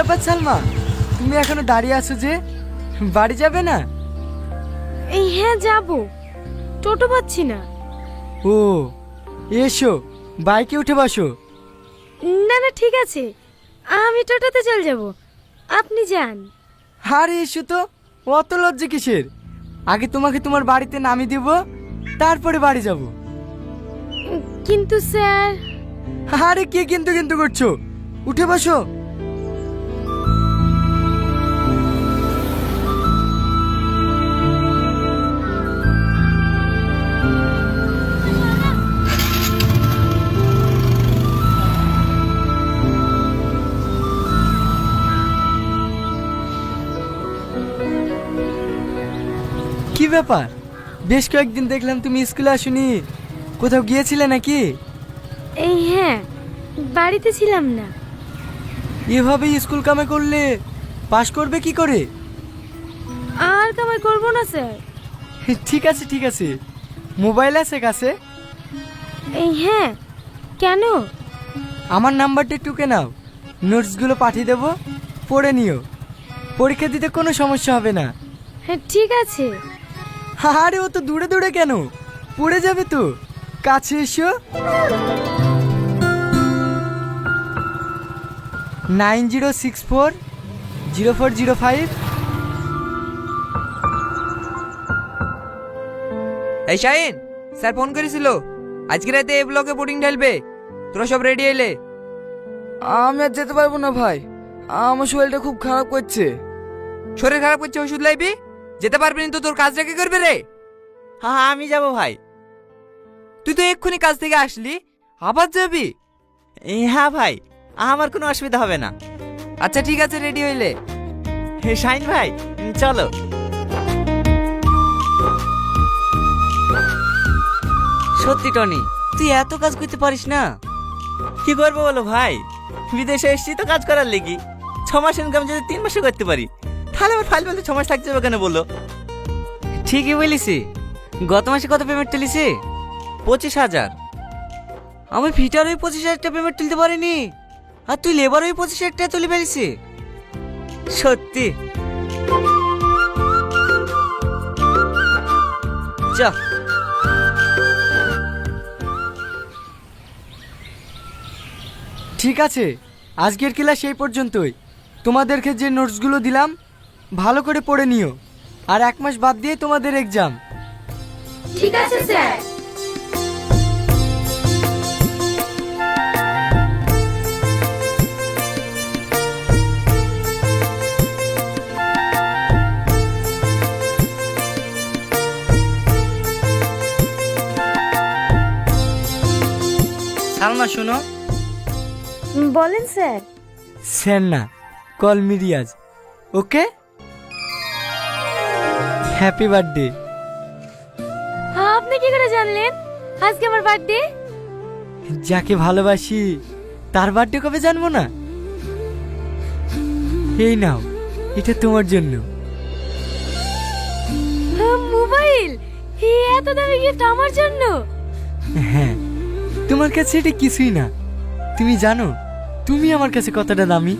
ব্যাপার সালমা, তুমি এখনো দাঁড়িয়ে আছো যে? বাড়ি যাবে না? এই হ্যাঁ যাব, টোটো পাচ্ছি না। ও এসো, বাইকে উঠে বসো। না না ঠিক আছে, আমি টোটোতে চলে যাব, আপনি যান। আরে এসো তো, অত লজ্জা কিসের? আগে তোমাকে তোমার বাড়িতে নামিয়ে দেব, তারপরে বাড়ি যাব। কিন্তু স্যার। আরে কি কিন্তু কিন্তু করছো? উঠে বসো। কি ব্যাপার, বেশ কয়েকদিন দেখলাম তুমি স্কুলে আসোনি, কোথাও গিয়েছিলে নাকি? এই হ্যাঁ, বাড়িতে ছিলাম না। এভাবেই স্কুল কামে করলে পাশ করবে কি করে? আর কামাই করব না স্যার। ঠিক আছে ঠিক আছে, মোবাইল আছে কাছে? এই হ্যাঁ, কেন? আমার নাম্বারটা টুকে নাও, নোটসগুলো পাঠিয়ে দেবো, পড়ে নিও, পরীক্ষা দিতে কোনো সমস্যা হবে না। হ্যাঁ ঠিক আছে। আরে ও তো দূরে দূরে কেন, পড়ে যাবে তো, কাছে এসো। 90640405। এই শাহিন, স্যার ফোন করেছিল, আজকে রাতে এ ব্লকে বোর্ডিং ঢালবে, তোরা সব রেডি এলে? আমি আর যেতে পারবো না ভাই, আমার শরীরটা খুব খারাপ করছে। শরীর খারাপ করছে, ওষুধ লাইবি, যেতে পারবি না তো তোর কাজটা কে করবে রে? হ্যাঁ আমি যাব ভাই। তুই তো এক্ষুনি কাজ থেকে আসলি, আবার যাবি? হ্যাঁ ভাই, আমার কোনো অসুবিধা হবে না। আচ্ছা ঠিক আছে, রেডি হইলে। শাইন ভাই চলো। সত্যি টনি, তুই এত কাজ করতে পারিস না? কি করবো বলো ভাই, বিদেশে এসেছি তো কাজ করার লেগি। 6 মাস ইনকাম যদি 3 মাসে করতে পারি, তাহলে আমার ফাইল বলতে 6 মাস থাকতে হবে কেন বলো? ঠিকই বলিসি। গত মাসে কত পেমেন্ট তুলিসি? 25,000। আমি ফিটার ওই 25,000 টাকা পেমেন্ট তুলতে পারিনি, আর তুই লেবার ওই 25,000 টাকা তুলে ফেলিসি। সত্যি চ। ঠিক আছে, আজকের ক্লাস এই পর্যন্তই। তোমাদেরকে যে নোটসগুলো দিলাম ভালো করে পড়ে নিও, আর 1 মাস বাদ দিয়ে তোমাদের এক্সাম। ঠিক আছে স্যার। সালমা শোনো। বলেন স্যার। স্যার না, কল মি রিয়াজ। ওকে, হ্যাপি বার্থডে। আপনি কি করে জানলেন আজকে আমার বার্থডে? যাকে ভালোবাসি তার বার্থডে কবে জানবো না? এই নাও, এটা তোমার জন্য। মোবাইল? এত দামি গিফট আমার জন্য? হ্যাঁ, তোমার কাছে এটা কিছুই না। তুমি জানো তুমি আমার কাছে কতটা দামি?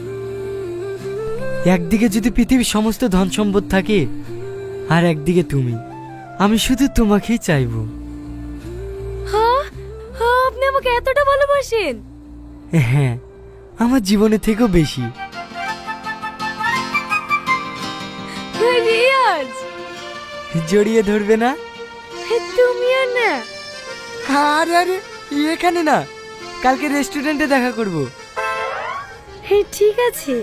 একদিকে যদি পৃথিবীর সমস্ত ধন সম্পদ থাকে, আর একদিকে তুমি, আমি শুধু তোমাকেই চাইবো। হ্যাঁ, আপনি আমাকে এতটা ভালোবাসেন? হ্যাঁ, আমার জীবনের থেকেও বেশি। রিয়াজ, জড়িয়ে ধরবে না? তুমিও না? আরে আরে, এখানে না, কালকে রেস্টুরেন্টে দেখা করব। ঠিক আছে।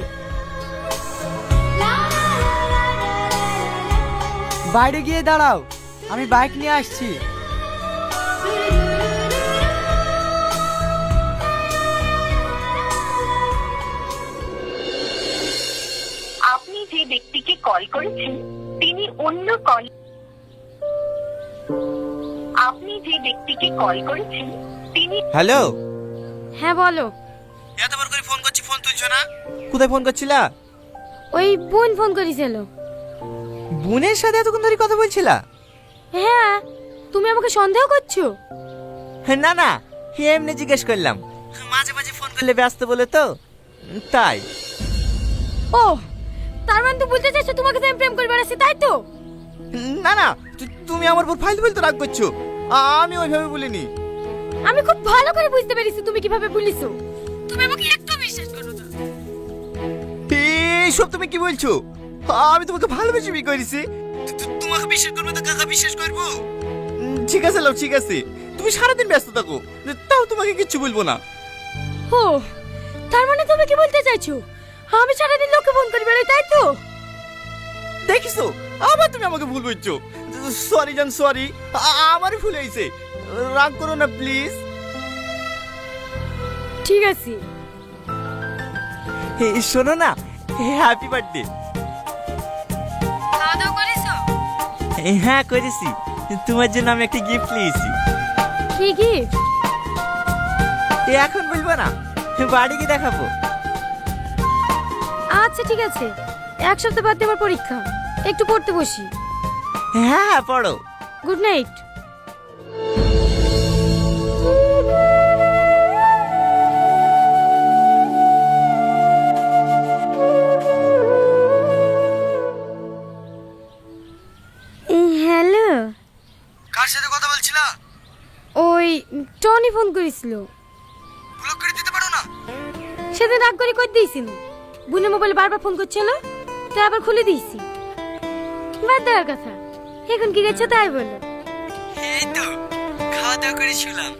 বাইরে গিয়ে দাঁড়াও, আমি বাইক নিয়ে আসছি। আপনি যে ব্যক্তিকে কল করেছেন তিনি অন্য কল আপনি যে ব্যক্তিকে কল করেছেন তিনি। হ্যালো। হ্যাঁ বলো। এতবার করে ফোন করছি, ফোন তুলছো না। কোথায় ফোন করছিলা? ওই বোন ফোন করেছিল। বোনের সাথে এতক্ষণ ধরে কথা বলছিলা? হ্যাঁ, তুমি আমাকে সন্দেহ করছো? না না, এমনি জিজ্ঞেস করলাম, মাঝে মাঝে ফোন করলে ব্যস্ত বলে তো, তাই। ও, তার মানে তো বলতে চাইছো তোমাকে তো আমি প্রেম করে বেড়াচ্ছি, তাই তো? না না, তুমি আমার উপর ফাইল ফাইল তো রাগ করছো। আমি ওইভাবে বলিনি। আমি খুব ভালো করে বুঝতে পেরেছি তুমি কিভাবে বলিছো। তুমি আমাকে একটু বিশ্বাস করো না। এইসব তুমি কি বলছো? আমি তোমাকে ভালোবেসে বিয়ে করেছি। তোমাকে বিশ্বাস করবো তো কাকা বিশ্বাস করবো? ঠিক আছে লাও, ঠিক আছে, তুমি সারাদিন ব্যস্ত থাকো, তাও তোমাকে কিচ্ছু বলবো না। ও, তার মানে তুমি কি বলতে চাইছো আমি সারাদিন লোককে ফোন করে বেড়াই, তাই তো? দেখিছো, আবার তুমি আমাকে ভুল বলছো। সরি জান, সরি, আমারই ভুল হয়েছে, রাগ করো না প্লিজ। ঠিক আছে। শোনো না, হ্যাপি বার্থডে। খাওয়া দাওয়া করেছো? হ্যাঁ করেছি, তোমার জন্য আমি একটা গিফট নিয়েছি। কি গিফট? এখন বলবো না, বাড়ি গিয়ে দেখাবো। আচ্ছা ঠিক আছে, এক সপ্তাহ বাদ দিয়ে আমার পরীক্ষা, একটু পড়তে বসি। হ্যাঁ পড়ো। Good night. হ্যালো, কার সাথে কথা বলছিলা? ওই টনি ফোন করেছিল। ব্লক করে দিতে পারো না? সেদিন রাগ করে কই দিয়েছিল, বুনের মোবাইলে বারবার ফোন করছিল, তাই আবার খুলে দিয়েছি। বাদ দেওয়ার কথা, এখন কি গেছো তাই বলো। এই তো খাওয়া দাওয়া করে শুলাম,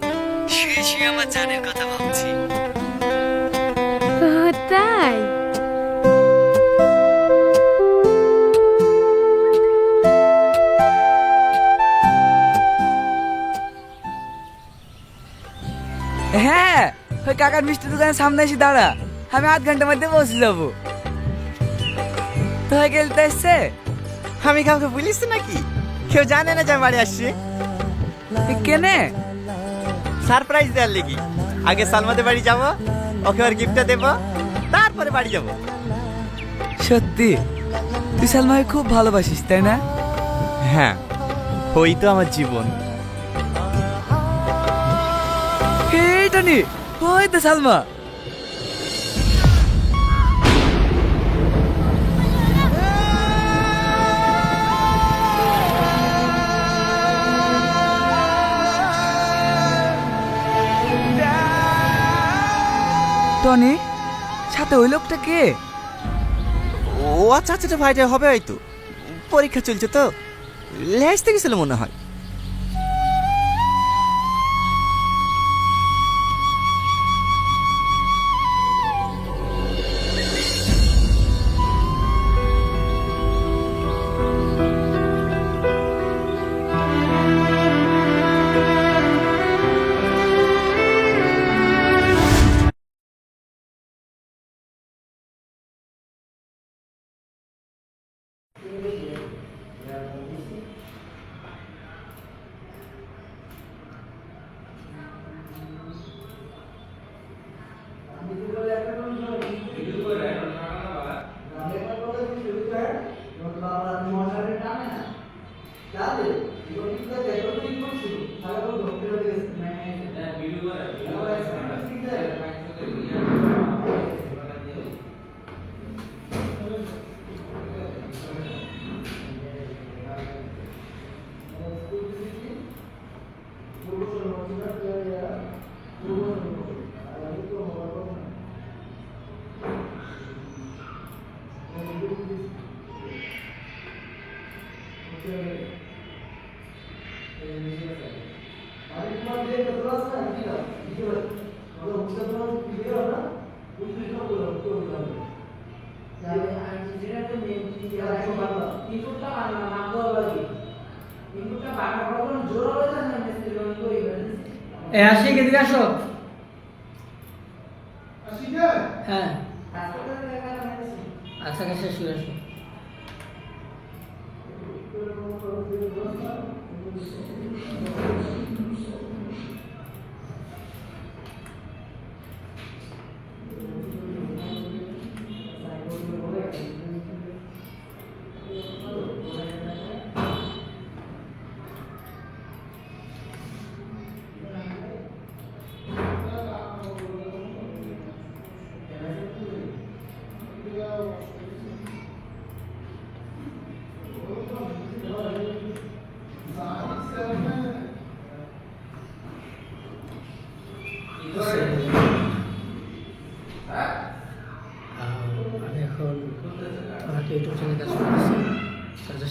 শুয়ে শুয়ে আমার জানের কথা ভাবছি। ও, তাই? হ্যাঁ, ওই কাকার মিষ্টি দোকানের সামনে এসে দাঁড়া, আমি আধ ঘন্টার মধ্যে পৌঁছে যাবো। তো হয়ে গেলতে এসছে? আমি কাউকে বলিস নাকি? কেউ জানে না যে আমি বাড়ি আসছি। কেনে? সারপ্রাইজ দেওয়ার লেগে। আগে সালমাদের বাড়ি যাব, ওকে ওর গিফটটা দেবো, তারপরে বাড়ি যাব। সত্যি তুই সালমাকে খুব ভালোবাসিস, তাই না? হ্যাঁ, ওই তো আমার জীবন। এই টনি, ওই তো সালমা। টনি, সাথে ওই লোকটা কে? ও আচ্ছা আচ্ছা, ভাইটা হবে হয়তো, পরীক্ষা চলছে তো, লেসতে গেছিল মনে হয়। আশিক এদিকে আসো। হ্যাঁ আচ্ছা কাছে শুয়ে আসো।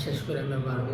শেষ করে আমরা বাড়বো।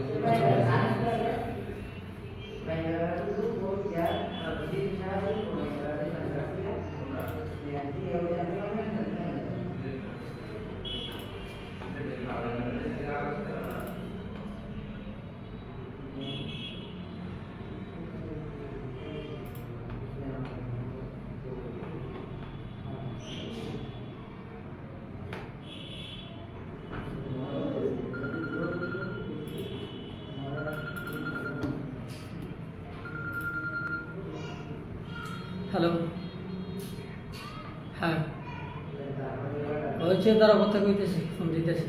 হ্যালো, হ্যাঁ হচ্ছে, তারা কথা কইতেছে, ফোন দিতেছে।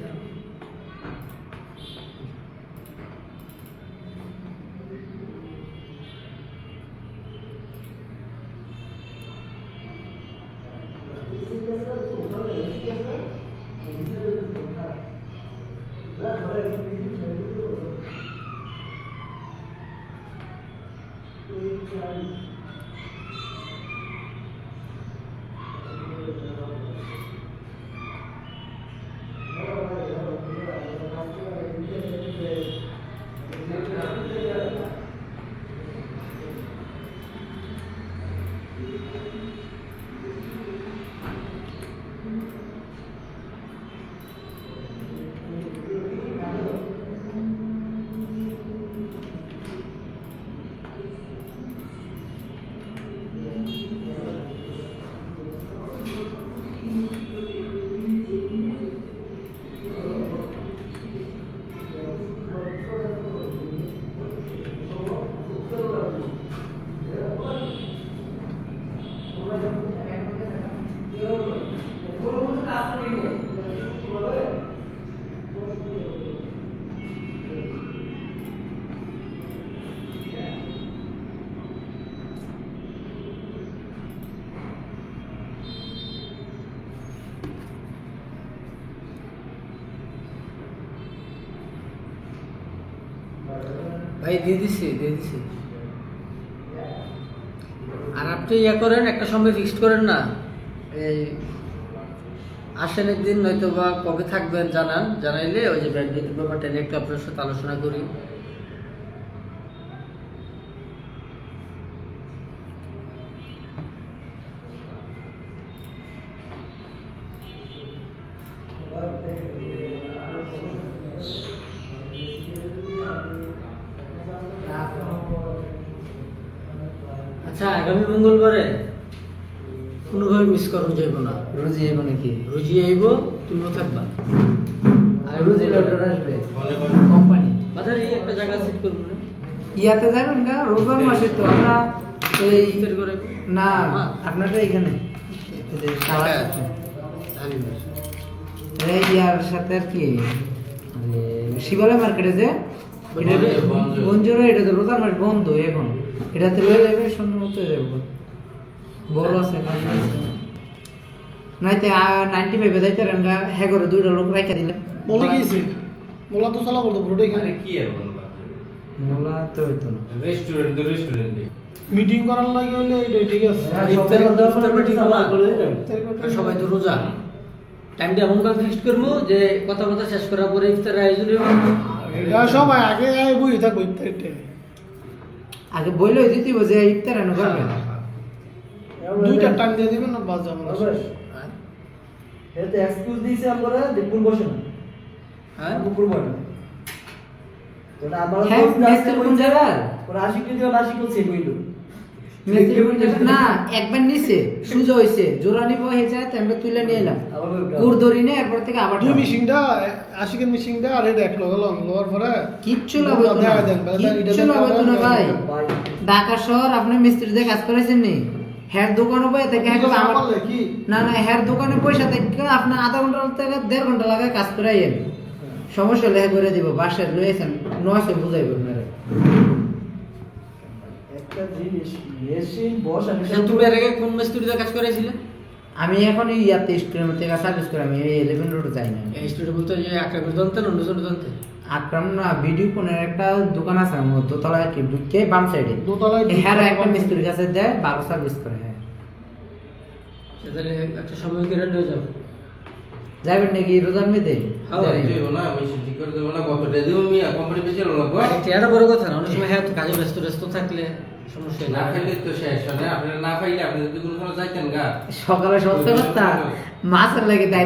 ভাই দিয়ে দিছি। আর আপনি ইয়ে করেন, একটা সময় ফিক্সড করেন না, এই আসেন একদিন, নয়তো বা কবে থাকবেন জানাইলে ওই যে ব্যাংক ডিটের ব্যাপারটা নিয়ে একটু আপনার সাথে আলোচনা করি। আচ্ছা, আগামী মঙ্গলবারে কোনোভাবে মিস করুন যাইব না। রোজি আইব নাকি? রোজি আইব, তুমিও থাকবা। আর রোজি লটার আসবে কোম্পানি বাজারে এই একটা জায়গা সেট করবো না? ইয়াতে যাবেন না? রোজার মাসে তো আমরা এই ইফতার করে না, হ্যাঁ। আপনারটা এখানে এই যে সালাদ হ্যাঁ। আছে। জানি না। এই ইয়ার সাথে আর কি শিবালয় মার্কেটে যে বঞ্জরে, এটা তো রোজার মাস বন্ধ এখন, এটাতে লয়ে যাবে, সুন্দর মতো যাবো। বড় আছে নাইতে 95 যাইতে আমরা হ্যাঁ করে দুইটা লোক রাখা দিলে বলে গিয়েছি মোলা তো চালা বলতো পুরোটাই এখানে মোলা তো হইতো না। মিটিং করার লাগে হলে এটাই ঠিক আছে। ইফতার মিটিং হবা। সবাই তো রোজা, টাইমটা এমন ভাবে ফিক্সড করবো যে কথা শেষ করার পরে ইফতার আয়োজন হইব। এটা সবাই আগে বই থাকবো ইফতারিতে। আগে বইলে দিতে যে ইফতার এনে করবেন, দুইটা টাইম দিয়ে দিবেন না, বাস যাবো না। এতে এক্সকিউজ দিয়েছে আমরা দেখুন বসে না। হ্যাঁ, উপর বড় ওটা আমার মিস্ত্রি কোন জায়গা ওরা আশিক দিও আশিক করছে কইলো মিস্ত্রি কোন জায়গা না, একবার নিছে সুজা হইছে, জোড়া নিব হয়ে যায় আমরা তুলে নিয়ে এলাম, কুর ধরি নে, এরপর থেকে আবার দুই মিশিংটা আশিকের মিশিংটা আর এটা এক লগে লওয়ার পরে কিচ্ছু লাভ হতো না, কিচ্ছু লাভ হতো না ভাই। ঢাকা শহর আপনি মিস্ত্রিদের কাজ করেছেন নি, হের দোকানে বসে থেকে আমার কি না না হের দোকানে পয়সা থেকে আপনি আধা ঘন্টা থেকে 1.5 ঘন্টা লাগে কাজ করে আইয়েন, সমস্যা লেগে করে দিব, বাসায় লয়েছেন 900 বুঝাইব আপনারা। একটা জিনিস মেশিন বস আমি তুমি এর আগে কোন মিস্ত্রিতে কাজ করেছিলে? আমি এখন এই ইয়াতে স্টুডিও থেকে সার্ভিস করি, আমি এই 11 রোড যাই না। এই স্টুডিও বলতে যে আক্রামের দন্তে না অন্য দন্তে? আকরাম না, ভিডিও কোনের একটা দোকান আছে আমার দোতলায়, কি ঢুকে বাম সাইডে দোতলায় হ্যাঁ একটা মিস্ত্রির কাছে দেয়, ভালো সার্ভিস করে। হ্যাঁ তাহলে একটা সময় করে নিয়ে যাও। যাবেন নাকি রোজার মেয়েতে এটা বড় কথা না, অনেক সময় হ্যাঁ তো কাজে ব্যস্ত ব্যস্ত থাকলে সমস্যা না। সকালে সস্তা কথা মাছের লাগে তাই